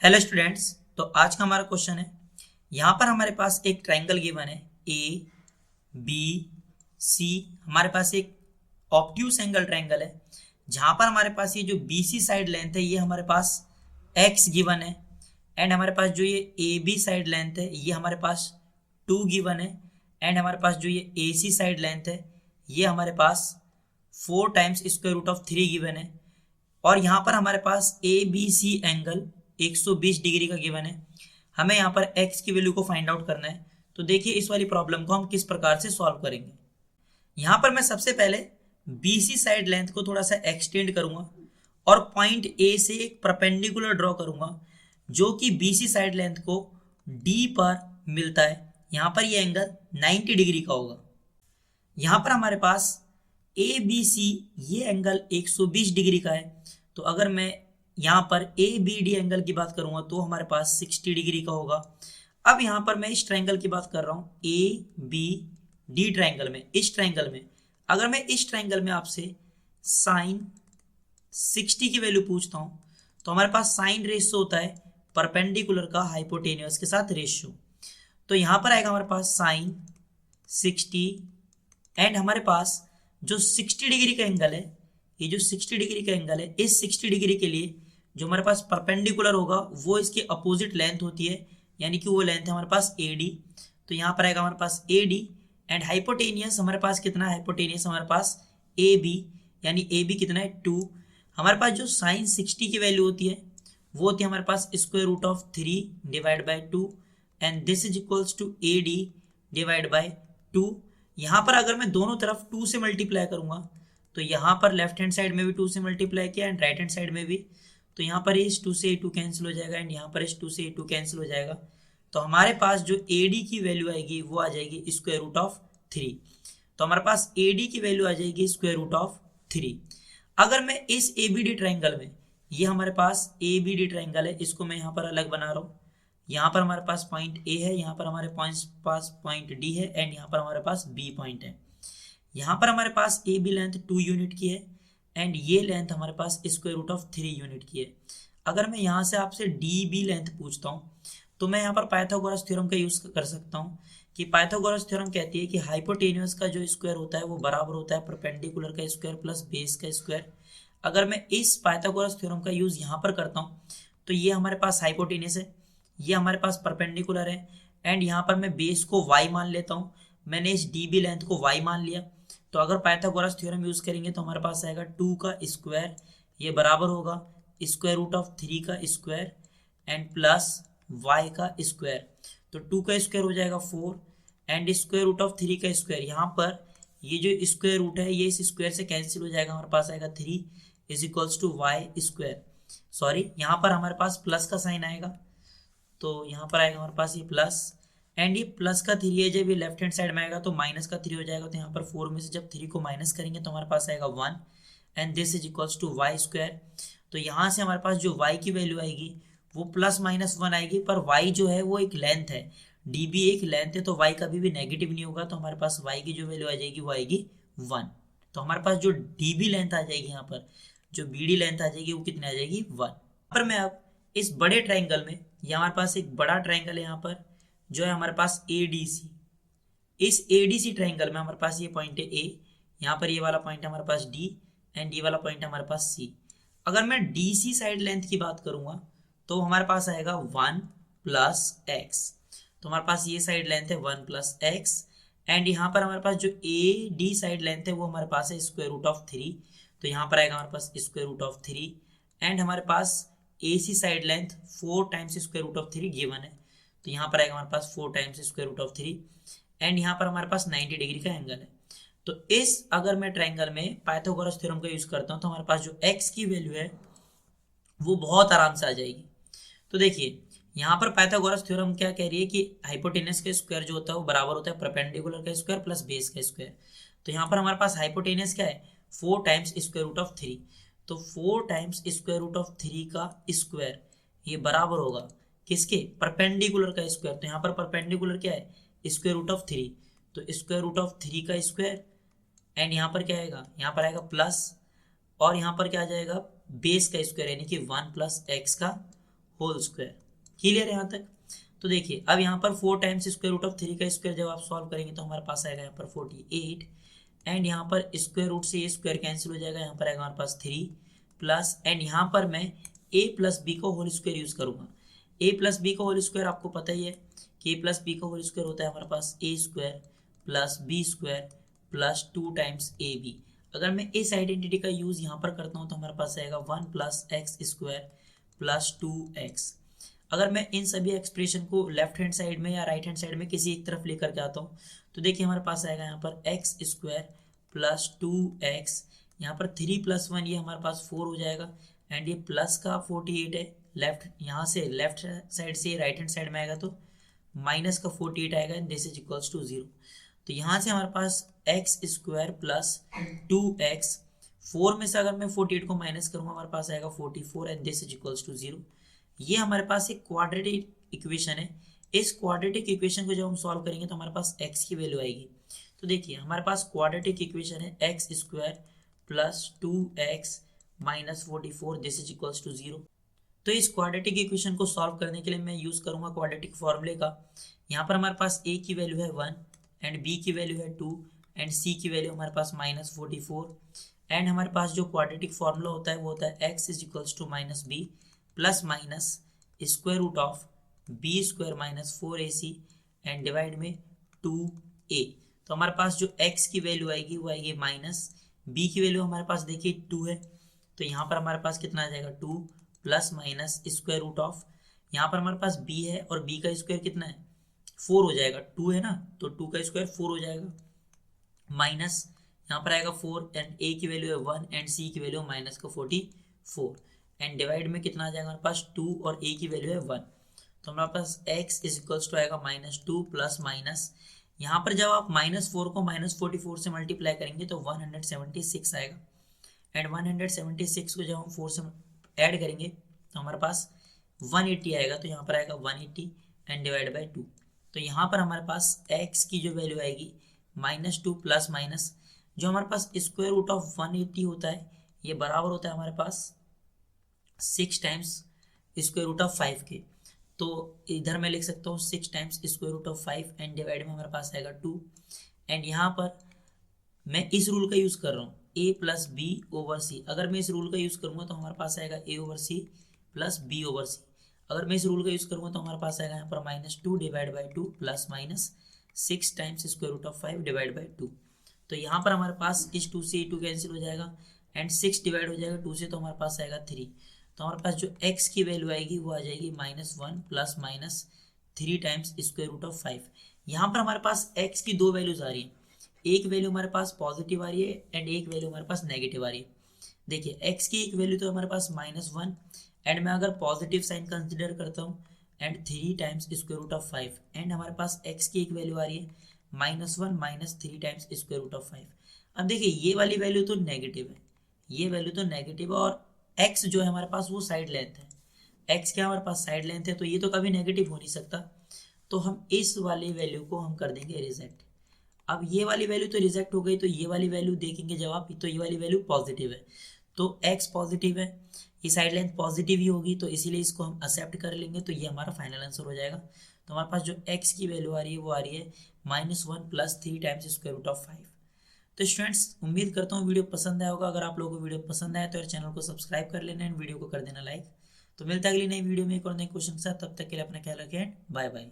Hello students. तो आज का हमारा क्वेश्चन है, यहाँ पर हमारे पास एक ट्रायंगल गिवन है ए बी सी। हमारे पास एक ऑब्ट्यूस एंगल ट्रायंगल है जहाँ पर हमारे पास ये जो बी सी साइड लेंथ है ये हमारे पास एक्स गिवन है, एंड हमारे पास जो ये ए बी साइड लेंथ है ये हमारे पास 2 गिवन है, एंड हमारे पास जो ये ए सी साइड लेंथ है ये हमारे पास 4 times square root of 3 given है। और यहाँ पर हमारे पास A B C angle 120 degree का गिवन है। हमें यहाँ पर x की वैल्यू को फाइंड आउट करना है। तो देखिए इस वाली प्रॉब्लम को हम किस प्रकार से सॉल्व करेंगे। यहाँ पर मैं सबसे पहले BC साइड लेंथ को थोड़ा सा एक्सटेंड करूंगा और पॉइंट A से एक परपेंडिकुलर ड्रॉ करूंगा जो कि BC साइड लेंथ को D पर मिलता है। यहाँ पर ये एंगल 90 डिग्री का होगा। यहाँ पर हमारे पास ABC ये एंगल 120 डिग्री का है। तो अगर मैं यहाँ पर ABD एंगल की बात करूंगा तो हमारे पास 60 डिग्री का होगा। अब यहाँ पर मैं इस ट्रायंगल की बात कर रहा हूँ ABD ट्रायंगल में। इस ट्रायंगल में अगर मैं इस ट्रायंगल में आपसे साइन 60 की वैल्यू पूछता हूँ तो हमारे पास साइन रेशियो होता है परपेंडिकुलर का हाइपोटेन्यूस के साथ रेशियो। तो यहाँ पर आएगा हमारे पास साइन 60, एंड हमारे पास जो 60 डिग्री का एंगल है, ये जो 60 डिग्री का एंगल है, इस 60 डिग्री के लिए जो हमारे पास परपेंडिकुलर होगा वो इसकी अपोजिट लेंथ होती है, यानी कि वो लेंथ है हमारे पास AD। तो यहाँ पर आएगा हमारे पास AD, एंड हाइपोटेनियस हमारे पास कितना है, हाइपोटेनियस हमारे पास AB, यानी AB कितना है 2। हमारे पास जो साइन 60 की वैल्यू होती है वो होती है हमारे पास square root of 3 divide by 2, and this is equals to AD divide by 2। यहाँ पर अगर मैं दोनों तरफ 2 से मल्टीप्लाई करूंगा तो यहाँ पर लेफ्ट हैंड साइड में भी 2 से मल्टीप्लाई किया एंड राइट हैंड साइड में भी, तो यहाँ पर इस 2 से 2 कैंसिल हो जाएगा एंड यहाँ पर इस 2 से 2 कैंसिल हो जाएगा। तो हमारे पास जो AD की वैल्यू आएगी वो आ जाएगी स्क्वायर रूट ऑफ 3। तो हमारे पास AD की वैल्यू आ जाएगी स्क्वायर रूट ऑफ 3। अगर मैं इस ABD ट्राइंगल में, ये हमारे पास ABD ट्राइंगल है, इसको मैं यहाँ पर अलग बना रहा हूँ। यहाँ पर हमारे पास पॉइंट A है, यहाँ पर हमारे पास पॉइंट D है, एंड यहाँ पर हमारे पास B पॉइंट है। यहाँ पर हमारे पास AB लेंथ 2 यूनिट की है एंड ये लेंथ हमारे पास स्क्वायर रूट ऑफ 3 यूनिट की है। अगर मैं यहाँ से आपसे DB लेंथ पूछता हूँ तो मैं यहाँ पर पाइथागोरस थ्योरम का यूज कर सकता हूँ कि पाइथागोरस थ्योरम कहती है कि हाइपोटेन्यूस का जो स्क्वायर होता है वो बराबर होता है परपेंडिकुलर का स्क्वायर प्लस बेस का स्क्वायर। अगर मैं इस पाइथागोरस थ्योरम का यूज यहाँ पर करता हूँ तो ये हमारे पास हाइपोटेन्यूस है, ये हमारे पास परपेंडिकुलर है, एंड यहाँ पर मैं बेस को y मान लेता हूँ। मैंने इस DB लेंथ को y मान लिया। तो अगर पाइथागोरस थ्योरम यूज करेंगे तो हमारे पास आएगा 2 का स्क्वायर, ये बराबर होगा स्क्वायर रूट ऑफ 3 का स्क्वायर एंड प्लस y का स्क्वायर। तो 2 का स्क्वायर हो जाएगा 4 एंड स्क्वायर रूट ऑफ 3 का स्क्वायर। यहाँ पर ये जो स्क्वायर रूट है ये इस स्क्वायर से कैंसिल हो जाएगा, हमारे पास आएगा 3 is equals to y square. Sorry, यहाँ पर हमारे पास प्लस का साइन आएगा, तो यहाँ पर आएगा हमारे पास ये प्लस, एंड ये प्लस का 3 है, जब ये लेफ्ट हैंड साइड में आएगा तो माइनस का 3 हो जाएगा। तो यहाँ पर 4 में से जब 3 को माइनस करेंगे तो हमारे पास आएगा 1 and this is equals to y square. तो यहाँ से हमारे पास जो y की वैल्यू आएगी वो प्लस माइनस 1 आएगी, पर y जो है वो एक लेंथ है, DB एक लेंथ है, तो y कभी भी नेगेटिव नहीं होगा। तो हमारे पास y की जो वैल्यू आ जाएगी वो आएगी 1। तो हमारे पास जो DB लेंथ आ जाएगी, यहाँ पर जो BD लेंथ आ जाएगी वो कितनी आ जाएगी 1। पर मैं अब इस बड़े ट्राइंगल में, ये हमारे पास एक बड़ा ट्राइंगल है यहाँ पर जो है हमारे पास ADC। इस ADC ट्राइंगल में हमारे पास ये पॉइंट है A, यहाँ पर ये वाला पॉइंट है हमारे पास D, एंड ये वाला पॉइंट है हमारे पास C। अगर मैं DC साइड लेंथ की बात करूंगा तो हमारे पास आएगा 1 प्लस x। तो हमारे पास ये साइड लेंथ है 1 प्लस x, एंड यहाँ पर हमारे पास जो AD साइड लेंथ है वो हमारे पास है स्क्वायर रूट ऑफ 3। तो यहाँ पर आएगा हमारे पास स्क्वायर रूट ऑफ 3, एंड हमारे पास AC side length 4 times square root of 3 given है। तो यहाँ पर आएगा हमारे पास 4 times square root of 3, and यहाँ पर हमारे पास 90 डिग्री का एंगल है। तो इस अगर मैं ट्रायंगल में पाइथागोरस थ्योरम का यूज करता हूँ तो हमारे पास जो x की वैल्यू है वो बहुत आराम से आ जाएगी। तो देखिए यहाँ पर पाइथागोरस थ्योरम क्या कह रही है कि हाइपोटेनस का स्क्वायर जो होता है वो बराबर होता है परपेंडिकुलर का स्क्वायर प्लस बेस का स्क्वायर। तो यहाँ पर हमारे पास हाइपोटेनस क्या है 4 टाइम्स स्क्वायर रूट ऑफ 3। तो 4 टाइम्स स्क्वायर रूट ऑफ 3 का स्क्वायर ये बराबर होगा किसके, परपेंडिकुलर का स्क्वायर। तो यहाँ पर परपेंडिकुलर क्या है स्क्वायर रूट ऑफ 3, तो स्क्वायर रूट ऑफ 3 का स्क्वायर, एंड यहाँ पर क्या आएगा, यहाँ पर आएगा प्लस, और यहाँ पर क्या आ जाएगा बेस का स्क्वायर यानी कि 1 प्लस एक्स का होल स्क्वायर। क्लियर है यहाँ तक? तो देखिए अब यहाँ पर 4 टाइम्स स्क्वायर रूट ऑफ 3 का स्क्वायर जब आप सॉल्व करेंगे तो हमारे पास आएगा यहाँ पर 48 एंड यहाँ पर स्क्वायर रूट से ये स्क्वायर कैंसिल हो जाएगा, यहाँ पर आएगा हमारे पास 3 प्लस एंड यहाँ पर मैं a प्लस बी को होल स्क्वायर यूज करूंगा। a प्लस बी का होल स्क्वायर आपको पता ही है कि a प्लस बी का होल स्क्वायर होता है हमारे पास a square plus b square plus 2 times a b. अगर मैं इस आइडेंटिटी का यूज यहाँ पर करता हूँ तो हमारे पास आएगा 1 plus x square plus 2x। अगर मैं इन सभी एक्सप्रेशन को लेफ्ट हैंड साइड में या राइट हैंड साइड में किसी एक तरफ लेकर के आता हूँ तो देखिए हमारे पास आएगा यहाँ पर एक्स स्क्वायर प्लस 2x, यहाँ पर 3 प्लस 1 ये हमारे पास 4 हो जाएगा एंड ये प्लस का 48 है, लेफ्ट यहाँ से लेफ्ट साइड से राइट हैंड साइड में आएगा तो माइनस का 48 आएगा and this is equals to 0। तो यहाँ से हमारे पास एक्स स्क्वायर प्लस 2x, 4 में से अगर मैं 48 को माइनस करूँगा हमारे पास आएगा 44 and this is equals to 0। ये हमारे पास एक क्वाड्रेटिक इक्वेशन है। इस क्वाड्रेटिक इक्वेशन को जब हम सॉल्व करेंगे तो हमारे पास x की वैल्यू आएगी। तो देखिए हमारे पास क्वाड्रेटिक इक्वेशन है x square plus 2x minus 44 this is equals to 0। तो इस क्वाड्रेटिक इक्वेशन को सॉल्व करने के लिए मैं यूज करूंगा क्वाड्रेटिक फॉर्मूले का। यहाँ पर हमारे पास a की वैल्यू है 1 एंड b की वैल्यू है 2 एंड c की वैल्यू हमारे पास माइनस 44 एंड हमारे पास जो क्वाड्रेटिक फॉर्मूला होता है वो होता है x is equals to minus b plus minus square root of b square minus 4ac and divide में 2a। तो हमारे पास जो x की वैल्यू आएगी वो आएगी माइनस, b की वैल्यू हमारे पास देखिए 2 है तो यहाँ पर हमारे पास कितना आ जाएगा 2 plus minus square root of, यहाँ पर हमारे पास b है और b का स्क्वायर कितना है 4 हो जाएगा, 2 है ना तो 2 का स्क्वायर 4 हो जाएगा माइनस यहाँ पर आएगा 4 एंड a की वैल्यू है 1 एंड c की वैल्यू माइनस का 44 एंड डिवाइड में कितना आ जाएगा हमारे पास 2 और a की वैल्यू है 1। तो हमारे पास x इज इक्वल्स टू आएगा -2 प्लस माइनस, यहाँ पर जब आप -4 को -44 से मल्टीप्लाई करेंगे तो 176 आएगा एंड 176 को जब हम 4 से ऐड करेंगे तो हमारे पास 180 आएगा। तो यहाँ पर आएगा 180 एंड डिवाइड बाई 2। तो यहाँ पर हमारे पास x की जो वैल्यू आएगी -2 प्लस माइनस जो हमारे पास स्क्वायर रूट ऑफ 180 होता है ये बराबर होता है हमारे पास 6 टाइम्स स्क्वायर रूट ऑफ 5 के। तो इधर मैं लिख सकता हूँ 6 times square root of 5 and divide में हमारे पास आएगा 2 एंड यहाँ पर मैं इस रूल का यूज़ कर रहा हूँ a plus B over C. अगर मैं इस रूल का यूज़ करूँगा तो हमारे पास आएगा a over C plus B over C. अगर मैं इस रूल का यूज़ करूँगा तो हमारे पास आएगा यहाँ पर -2 divide by 2 plus minus 6 times square root of 5 divide by 2। तो यहाँ पर हमारे पास इस 2 से 2 कैंसिल हो जाएगा एंड 6 डिवाइड हो जाएगा 2 से तो हमारे पास आएगा 3। तो हमारे पास जो x की वैल्यू आएगी वो आ जाएगी -1 plus minus 3 times square root of 5। यहाँ पर हमारे पास x की 2 वैल्यूज आ रही हैं, एक वैल्यू हमारे पास पॉजिटिव आ रही है एंड एक वैल्यू हमारे पास नेगेटिव आ रही है। देखिए x की एक वैल्यू तो हमारे पास -1 एंड मैं अगर पॉजिटिव साइन कंसिडर करता हूँ and 3 times square root of 5 and हमारे पास x की एक वैल्यू आ रही है -1 minus 3 times square root of 5। अब देखिए ये वाली वैल्यू तो नेगेटिव है, ये वैल्यू तो नेगेटिव है और x जो है हमारे पास वो साइड लेंथ है, x क्या हमारे पास साइड लेंथ है तो ये तो कभी नेगेटिव हो नहीं सकता। तो हम इस वाली वैल्यू को हम कर देंगे रिजेक्ट। अब ये वाली वैल्यू तो रिजेक्ट हो गई तो ये वाली वैल्यू देखेंगे जब आप तो ये वाली वैल्यू पॉजिटिव है तो x पॉजिटिव है, ये साइड लेंथ पॉजिटिव ही होगी तो इसीलिए इसको हम एक्सेप्ट कर लेंगे। तो ये हमारा फाइनल आंसर हो जाएगा। तो हमारे पास जो x की वैल्यू आ रही है वो आ रही है -1 plus 3 times square root of 5। तो स्टूडेंट्स उम्मीद करता हूँ वीडियो पसंद आया होगा। अगर आप लोगों को वीडियो पसंद आया तो चैनल को सब्सक्राइब कर लेना एंड वीडियो को कर देना लाइक। तो मिलता है अगली नई वीडियो में एक और नए क्वेश्चन के साथ, तब तक के लिए अपना ख्याल रखें। Bye bye.